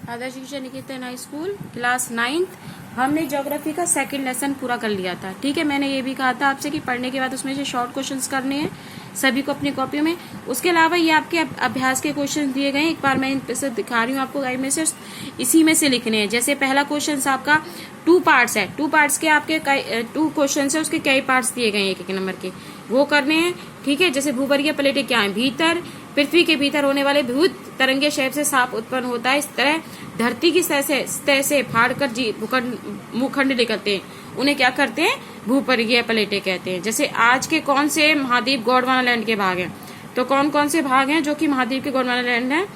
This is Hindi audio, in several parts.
आदर्श शिक्षा निकेतन हाई स्कूल क्लास 9th। हमने ज्योग्राफी का सेकंड लेसन पूरा कर लिया था। ठीक है, मैंने ये भी कहा था आपसे कि पढ़ने के बाद उसमें से शॉर्ट क्वेश्चंस करने हैं सभी को अपनी कॉपी में। उसके अलावा ये आपके अभ्यास के क्वेश्चन दिए गए हैं, एक बार मैं इन पे से दिखा रही हूँ आपको गाइड में से, इसी में से लिखने हैं। जैसे पहला क्वेश्चन आपका 2 पार्ट्स है, 2 पार्ट्स के आपके 2 क्वेश्चन है, उसके कई पार्ट्स दिए गए हैं एक एक नंबर के, वो करने हैं। ठीक है, जैसे भूवर्गीय प्लेटें क्या है, भीतर पृथ्वी के भीतर होने वाले भूत तरंगे शेप से साफ उत्पन्न होता है। इस तरह धरती की सतह से फाड़कर भूखंड निकलते हैं, उन्हें क्या करते हैं, भूवर्गीय प्लेटें कहते हैं। जैसे आज के कौन से महाद्वीप गोंडवाना लैंड के भाग हैं, तो कौन कौन से भाग हैं जो कि महाद्वीप के गोंडवाना लैंड हैं,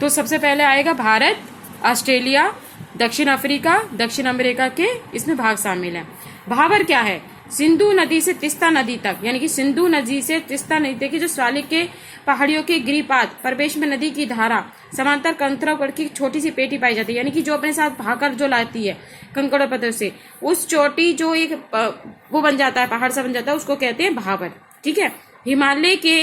तो सबसे पहले आएगा भारत, ऑस्ट्रेलिया, दक्षिण अफ्रीका, दक्षिण अमेरिका के इसमें भाग शामिल है। भाबर क्या है, सिंधु नदी से तिस्ता नदी तक, यानी कि सिंधु नदी से तिस्ता नदी तक की जो शिवालिक के पहाड़ियों के गिरिपात प्रवेश में नदी की धारा समांतर कंकड़ों की छोटी सी पेटी पाई जाती है, यानी कि जो अपने साथ भाकर जो लाती है कंकड़ों पत्थर से, उस चोटी जो एक वो बन जाता है, पहाड़ सा बन जाता है, उसको कहते हैं भाबर। ठीक है, हिमालय के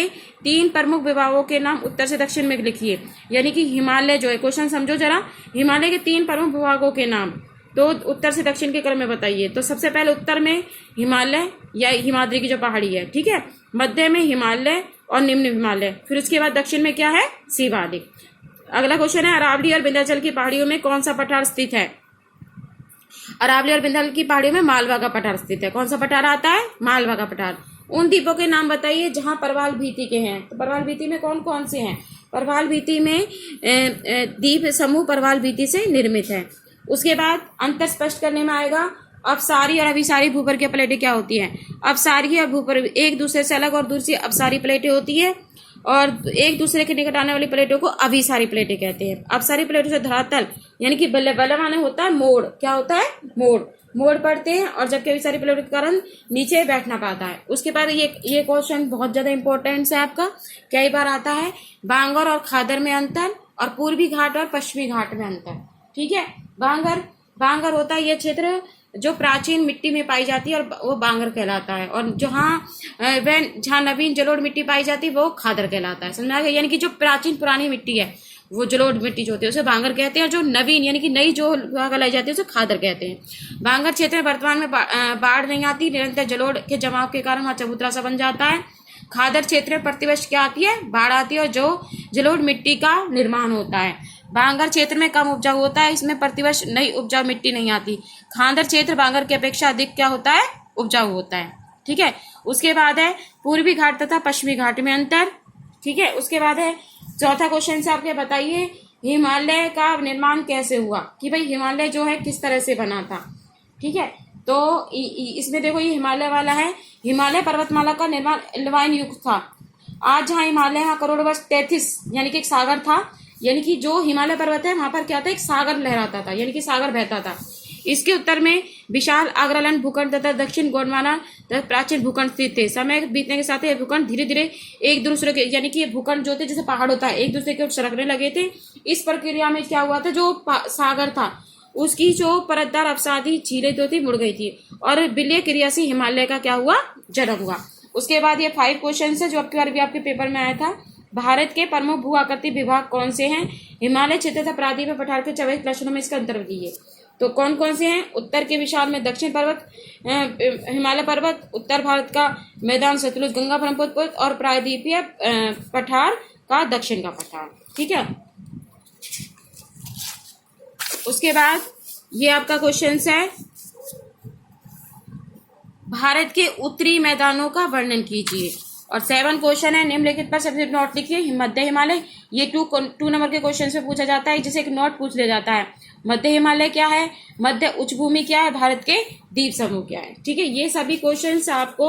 3 प्रमुख विभागों के नाम उत्तर से दक्षिण में लिखिए, यानी कि हिमालय जो है, क्वेश्चन समझो जरा, हिमालय के 3 प्रमुख विभागों के नाम तो उत्तर से दक्षिण के क्रम में बताइए। तो सबसे पहले उत्तर में हिमालय या हिमाद्री की जो पहाड़ी है, ठीक है, मध्य में हिमालय और निम्न हिमालय, फिर उसके बाद दक्षिण में क्या है, शिवालिक। अगला क्वेश्चन है, अरावली और विंध्याचल की पहाड़ियों में कौन सा पठार स्थित है। अरावली और विंध्याचल की पहाड़ियों में मालवा का पठार स्थित है। कौन सा पठार आता है, मालवा का पठार। उन द्वीपों के नाम बताइए जहां परवाल भीति के हैं, तो परवाल भीति में कौन कौन से हैं, परवाल भीति में द्वीप समूह परवाल भीति से निर्मित है। उसके बाद अंतर स्पष्ट करने में आएगा, अपसारी और अभिसारी भूवर्गीय प्लेटें क्या होती हैं। अपसारी और भूवर्गीय एक दूसरे से अलग और दूसरी अपसारी प्लेटें होती है, और एक दूसरे के निकट आने वाली प्लेटों को अभिसारी प्लेटें कहते हैं। अपसारी प्लेटों से धरातल यानी कि बल्ले माने होता है मोड़, क्या होता है, मोड़ पड़ते हैं, और जबकि अभिसारी प्लेटों के कारण नीचे बैठना पाता है। उसके बाद ये क्वेश्चन बहुत ज्यादा इंपॉर्टेंट है आपका, कई बार आता है, बांगर और खादर में अंतर और पूर्वी घाट और पश्चिमी घाट में अंतर। ठीक है, बांगर होता है ये क्षेत्र जो प्राचीन मिट्टी में पाई जाती है, और वो बांगर कहलाता है, और जहाँ नवीन जलोढ़ मिट्टी पाई जाती है वो खादर कहलाता है। समझा गया, यानी कि जो प्राचीन पुरानी मिट्टी है वो जलोढ़ मिट्टी जो होती है उसे बांगर कहते हैं, और जो नवीन यानी कि नई जो लाई जाती है उसे खादर कहते हैं। बांगर क्षेत्र में वर्तमान में बाढ़ नहीं आती, निरंतर जलोढ़ के जमाव के कारण वहाँ चबूतरा सा बन जाता है। खादर क्षेत्र में प्रतिवर्ष क्या आती है, बाढ़ आती है, और जो जलोढ़ मिट्टी का निर्माण होता है। बांगर क्षेत्र में कम उपजाऊ होता है, इसमें प्रतिवर्ष नई उपजाऊ मिट्टी नहीं आती। खादर क्षेत्र बांगर की अपेक्षा अधिक क्या होता है, उपजाऊ होता है। ठीक है, उसके बाद है पूर्वी घाट तथा पश्चिमी घाट में अंतर। ठीक है, उसके बाद है चौथा क्वेश्चन से आपके बताइए, हिमालय का निर्माण कैसे हुआ, कि भाई हिमालय जो है किस तरह से बना था। ठीक है, तो इसमें देखो ये हिमालय वाला है, हिमालय पर्वतमाला का निर्माण एल्वाइन युग था। आज जहाँ हिमालय वहाँ करोड़ वर्ष 33 यानी कि एक सागर था, यानी कि जो हिमालय पर्वत है वहां पर क्या था, एक सागर लहराता था, यानी कि सागर बहता था। इसके उत्तर में विशाल आग्रालैंड भूखंड तथा दक्षिण गोंडवाना तथा प्राचीन भूखंड स्थित थे। समय बीतने के साथ ये भूखंड धीरे धीरे एक दूसरे के, यानी कि ये भूखंड जो थे जैसे पहाड़ होता है एक दूसरे के ओर सरकने लगे थे। इस प्रक्रिया में क्या हुआ था, जो सागर था उसकी जो परतदार अवसादी झीलें जो थी मुड़ गई थी, और विलय क्रिया से हिमालय का क्या हुआ, जन्म हुआ। उसके बाद ये 5 क्वेश्चन है जो आपके बार भी आपके पेपर में आया था। भारत के प्रमुख भू आकृति विभाग कौन से हैं, हिमालय क्षेत्र तथा प्रायद्वीपीय पठार के 24 लक्षणों में इसका अंतर दिए, तो कौन कौन से हैं। उत्तर के विशाल में दक्षिण पर्वत हिमालय पर्वत, उत्तर भारत का मैदान सतलुज गंगा ब्रह्मपुत्र, और प्रायद्वीपीय पठार का दक्षिण का पठार। ठीक है, उसके बाद ये आपका क्वेश्चन है, भारत के उत्तरी मैदानों का वर्णन कीजिए, और 7 क्वेश्चन है, निम्नलिखित पर सब्जेक्ट नोट लिखिए। मध्य हिमालय, ये 2 नंबर के क्वेश्चन से पूछा जाता है, जिसे एक नोट पूछ लिया जाता है। मध्य हिमालय क्या है, मध्य उच्च भूमि क्या है, भारत के द्वीप समूह क्या है। ठीक है, ये सभी क्वेश्चन आपको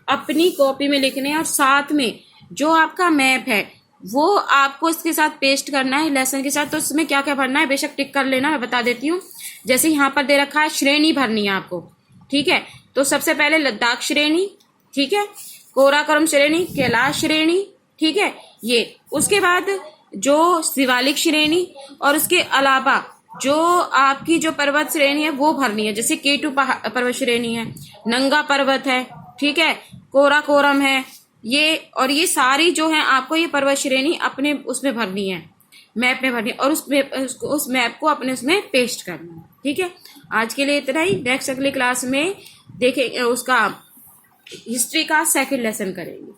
अपनी कॉपी में लिखने हैं, और साथ में जो आपका मैप है वो आपको इसके साथ पेस्ट करना है लेसन के साथ। तो उसमें क्या क्या भरना है, बेशक टिक कर लेना, मैं बता देती हूँ। जैसे यहाँ पर दे रखा है श्रेणी भरनी है आपको। ठीक है, तो सबसे पहले लद्दाख श्रेणी, ठीक है, कोराकोरम श्रेणी, कैलाश श्रेणी, ठीक है, ये उसके बाद जो शिवालिक श्रेणी, और उसके अलावा जो आपकी जो पर्वत श्रेणी है वो भरनी है। जैसे K2 पर्वत श्रेणी है, नंगा पर्वत है, ठीक है, कोराकोरम है, ये और ये सारी जो है आपको ये पर्वत श्रेणी अपने उसमें भरनी है। मैप में भरनी है और उस मैप को अपने उसमें पेस्ट करना है। ठीक है, आज के लिए इतना ही। नेक्स्ट अगली क्लास में देखेंगे उसका हिस्ट्री का सेकंड लेसन करेंगे।